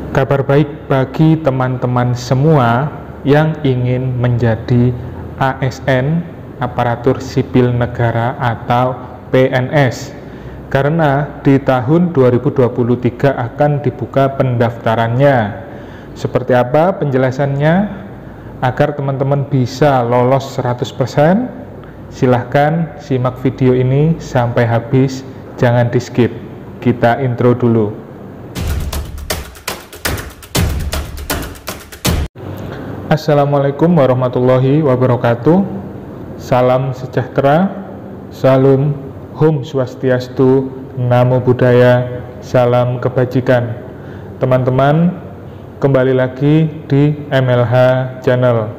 Kabar baik bagi teman-teman semua yang ingin menjadi ASN, aparatur sipil negara atau PNS, karena di tahun 2023 akan dibuka pendaftarannya. Seperti apa penjelasannya? Agar teman-teman bisa lolos 100%, silahkan simak video ini sampai habis, jangan di skip. Kita intro dulu. Assalamualaikum warahmatullahi wabarakatuh. Salam sejahtera, salam, Om Swastiastu, Namo Buddhaya, salam kebajikan. Teman-teman, kembali lagi di MLH Channel.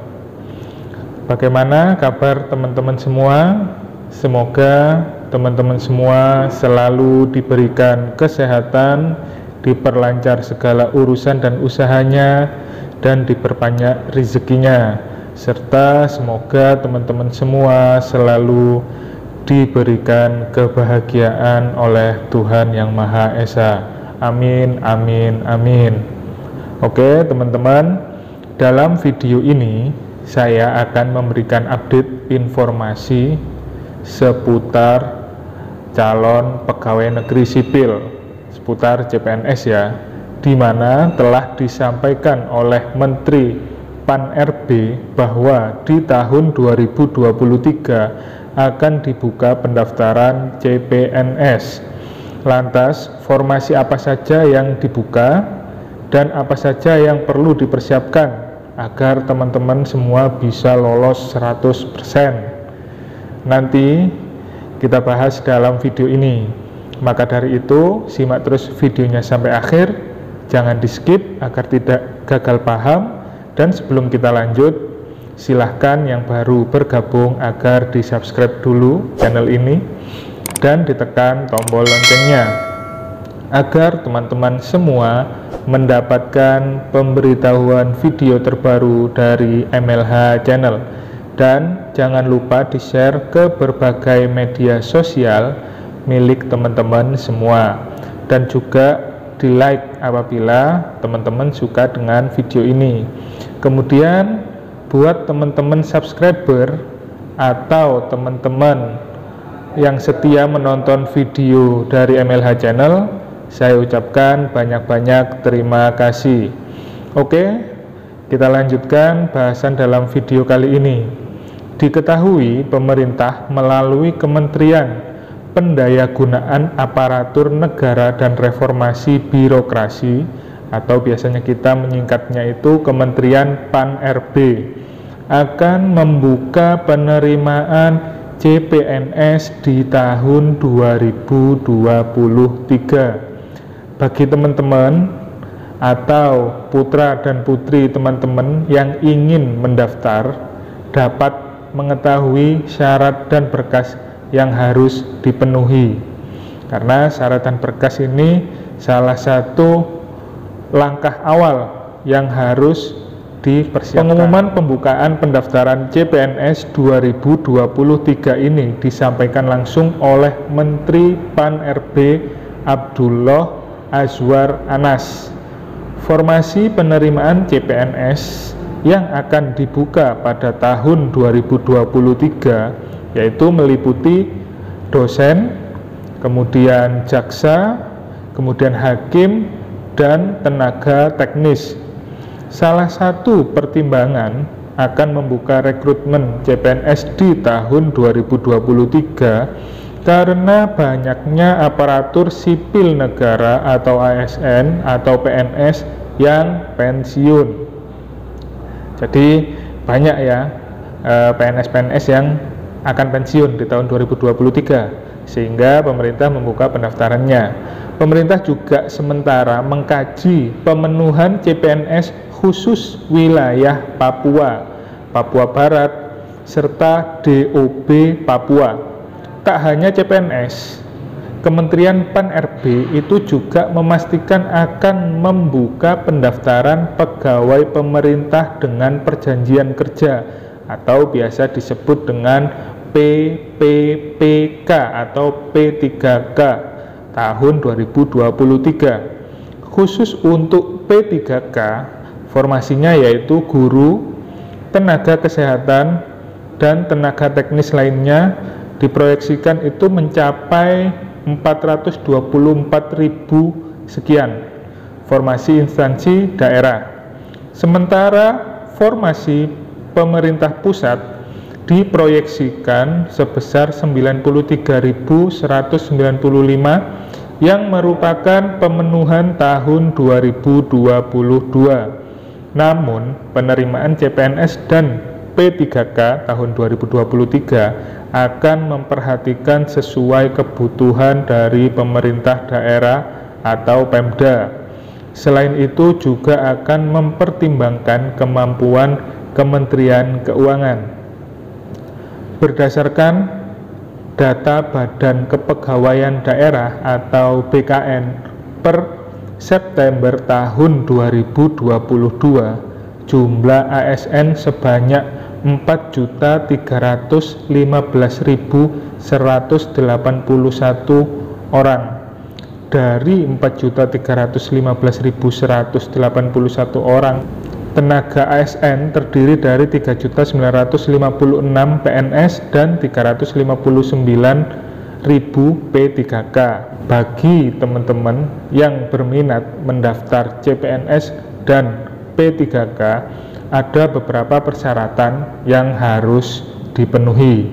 Bagaimana kabar teman-teman semua? Semoga teman-teman semua selalu diberikan kesehatan, diperlancar segala urusan dan usahanya, dan diperbanyak rezekinya, serta semoga teman-teman semua selalu diberikan kebahagiaan oleh Tuhan Yang Maha Esa. Amin, amin, amin. Oke teman-teman, dalam video ini saya akan memberikan update informasi seputar calon pegawai negeri sipil, seputar CPNS ya, di mana telah disampaikan oleh Menteri Pan-RB bahwa di tahun 2023 akan dibuka pendaftaran CPNS. Lantas, formasi apa saja yang dibuka dan apa saja yang perlu dipersiapkan agar teman-teman semua bisa lolos 100%? Nanti kita bahas dalam video ini. Maka dari itu, simak terus videonya sampai akhir. Jangan di skip agar tidak gagal paham. Dan sebelum kita lanjut, silahkan yang baru bergabung agar di subscribe dulu channel ini dan ditekan tombol loncengnya agar teman-teman semua mendapatkan pemberitahuan video terbaru dari MLH Channel. Dan jangan lupa di share ke berbagai media sosial milik teman-teman semua, dan juga di like apabila teman-teman suka dengan video ini. Kemudian buat teman-teman subscriber atau teman-teman yang setia menonton video dari MLH Channel, saya ucapkan banyak-banyak terima kasih. Oke, kita lanjutkan bahasan dalam video kali ini. Diketahui pemerintah melalui Kementerian Pendayagunaan Aparatur Negara dan Reformasi Birokrasi, atau biasanya kita menyingkatnya itu Kementerian Pan-RB, akan membuka penerimaan CPNS di tahun 2023. Bagi teman-teman atau putra dan putri teman-teman yang ingin mendaftar, dapat mengetahui syarat dan berkas yang harus dipenuhi, karena syarat dan berkas ini salah satu langkah awal yang harus dipersiapkan. Pengumuman pembukaan pendaftaran CPNS 2023 ini disampaikan langsung oleh Menteri Pan-RB Abdullah Azwar Anas. Formasi penerimaan CPNS yang akan dibuka pada tahun 2023 yaitu meliputi dosen, kemudian jaksa, kemudian hakim, dan tenaga teknis. Salah satu pertimbangan akan membuka rekrutmen CPNS di tahun 2023 karena banyaknya aparatur sipil negara atau ASN atau PNS yang pensiun. Jadi banyak ya PNS-PNS yang akan pensiun di tahun 2023, sehingga pemerintah membuka pendaftarannya. Pemerintah juga sementara mengkaji pemenuhan CPNS khusus wilayah Papua, Papua Barat, serta DOB Papua. Tak hanya CPNS, Kementerian Pan-RB itu juga memastikan akan membuka pendaftaran pegawai pemerintah dengan perjanjian kerja atau biasa disebut dengan PPPK atau P3K tahun 2023, khusus untuk P3K formasinya yaitu guru, tenaga kesehatan, dan tenaga teknis lainnya diproyeksikan itu mencapai 424.000 sekian formasi instansi daerah. Sementara formasi pemerintah pusat diproyeksikan sebesar 93.195 yang merupakan pemenuhan tahun 2022. Namun, penerimaan CPNS dan P3K tahun 2023 akan memperhatikan sesuai kebutuhan dari pemerintah daerah atau Pemda. Selain itu juga akan mempertimbangkan kemampuan Kementerian Keuangan. Berdasarkan data Badan Kepegawaian Daerah atau BKN per September tahun 2022, jumlah ASN sebanyak 4.315.181 orang. Dari 4.315.181 orang, tenaga ASN terdiri dari 3.956 PNS dan 359.000 P3K. Bagi teman-teman yang berminat mendaftar CPNS dan P3K, ada beberapa persyaratan yang harus dipenuhi.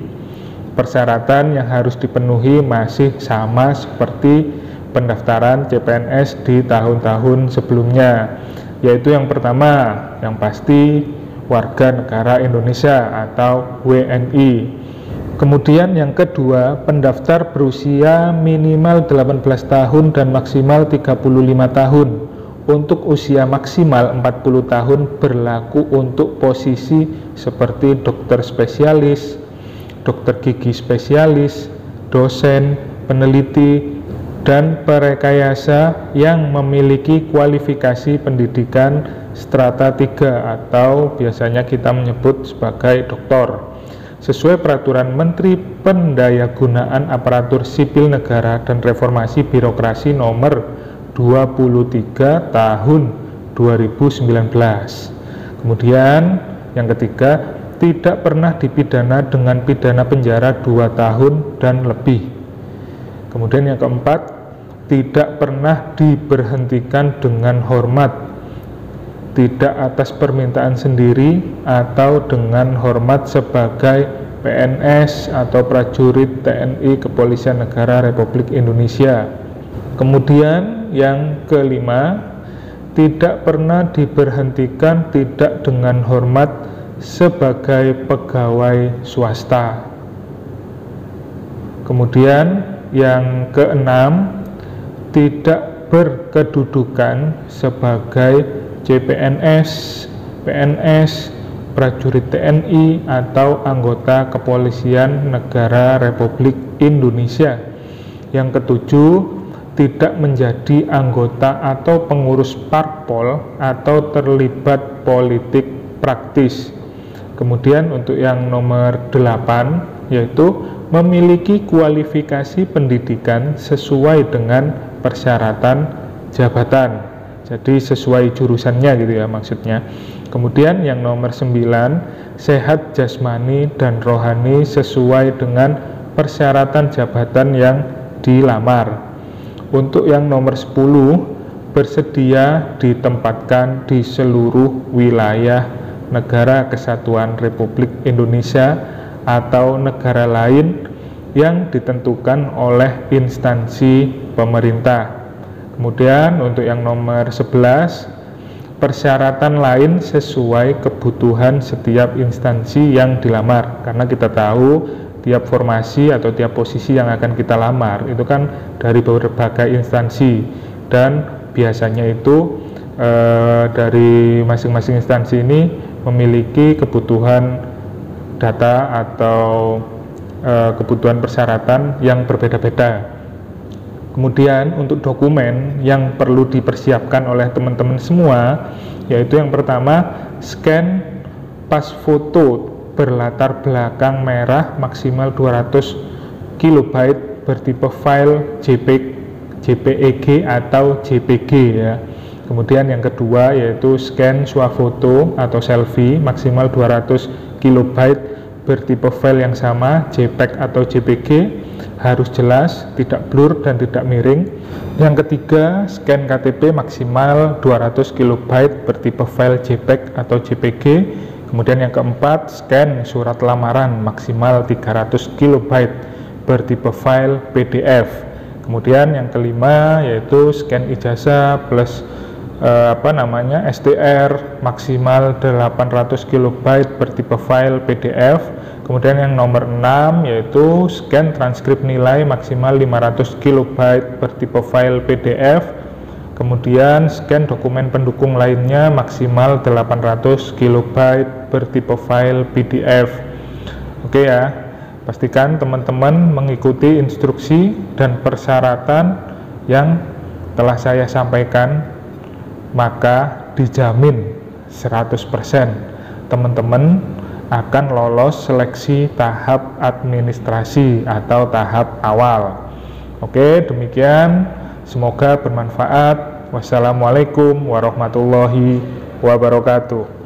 Persyaratan yang harus dipenuhi masih sama seperti pendaftaran CPNS di tahun-tahun sebelumnya, yaitu yang pertama, yang pasti warga negara Indonesia atau WNI. Kemudian yang kedua, pendaftar berusia minimal 18 tahun dan maksimal 35 tahun. Untuk usia maksimal 40 tahun berlaku untuk posisi seperti dokter spesialis, dokter gigi spesialis, dosen, peneliti, dan perekayasa yang memiliki kualifikasi pendidikan strata 3 atau biasanya kita menyebut sebagai doktor. Sesuai peraturan Menteri Pendayagunaan Aparatur Sipil Negara dan Reformasi Birokrasi nomor 23 tahun 2019. Kemudian yang ketiga, tidak pernah dipidana dengan pidana penjara 2 tahun dan lebih. Kemudian yang keempat, tidak pernah diberhentikan dengan hormat, tidak atas permintaan sendiri atau dengan hormat sebagai PNS atau prajurit TNI Kepolisian Negara Republik Indonesia. Kemudian yang kelima, tidak pernah diberhentikan tidak dengan hormat sebagai pegawai swasta. Kemudian yang keenam, tidak berkedudukan sebagai CPNS, PNS, prajurit TNI atau anggota Kepolisian Negara Republik Indonesia. Yang ketujuh, tidak menjadi anggota atau pengurus parpol atau terlibat politik praktis. Kemudian untuk yang nomor 8, yaitu memiliki kualifikasi pendidikan sesuai dengan persyaratan jabatan, jadi sesuai jurusannya gitu ya maksudnya. Kemudian yang nomor 9, sehat jasmani dan rohani sesuai dengan persyaratan jabatan yang dilamar. Untuk yang nomor 10, bersedia ditempatkan di seluruh wilayah Negara Kesatuan Republik Indonesia atau negara lain yang ditentukan oleh instansi pemerintah. Kemudian untuk yang nomor 11, persyaratan lain sesuai kebutuhan setiap instansi yang dilamar, karena kita tahu tiap formasi atau tiap posisi yang akan kita lamar itu kan dari berbagai instansi, dan biasanya itu dari masing-masing instansi ini memiliki kebutuhan data atau kebutuhan persyaratan yang berbeda-beda. Kemudian untuk dokumen yang perlu dipersiapkan oleh teman-teman semua, yaitu yang pertama, scan pas foto berlatar belakang merah maksimal 200 KB bertipe file JPEG atau JPG ya. Kemudian yang kedua yaitu scan swafoto atau selfie maksimal 200 KB bertipe file yang sama, JPEG atau JPG, harus jelas, tidak blur dan tidak miring. Yang ketiga, scan KTP maksimal 200 KB bertipe file JPEG atau JPG. Kemudian yang keempat, scan surat lamaran maksimal 300 KB bertipe file PDF. Kemudian yang kelima yaitu scan ijazah plus STR maksimal 800 KB bertipe file PDF. Kemudian yang nomor 6 yaitu scan transkrip nilai maksimal 500 KB bertipe file PDF. Kemudian scan dokumen pendukung lainnya maksimal 800 KB bertipe file PDF. Oke ya, pastikan teman-teman mengikuti instruksi dan persyaratan yang telah saya sampaikan, maka dijamin 100% teman-teman akan lolos seleksi tahap administrasi atau tahap awal. Oke, demikian, semoga bermanfaat. Wassalamualaikum warahmatullahi wabarakatuh.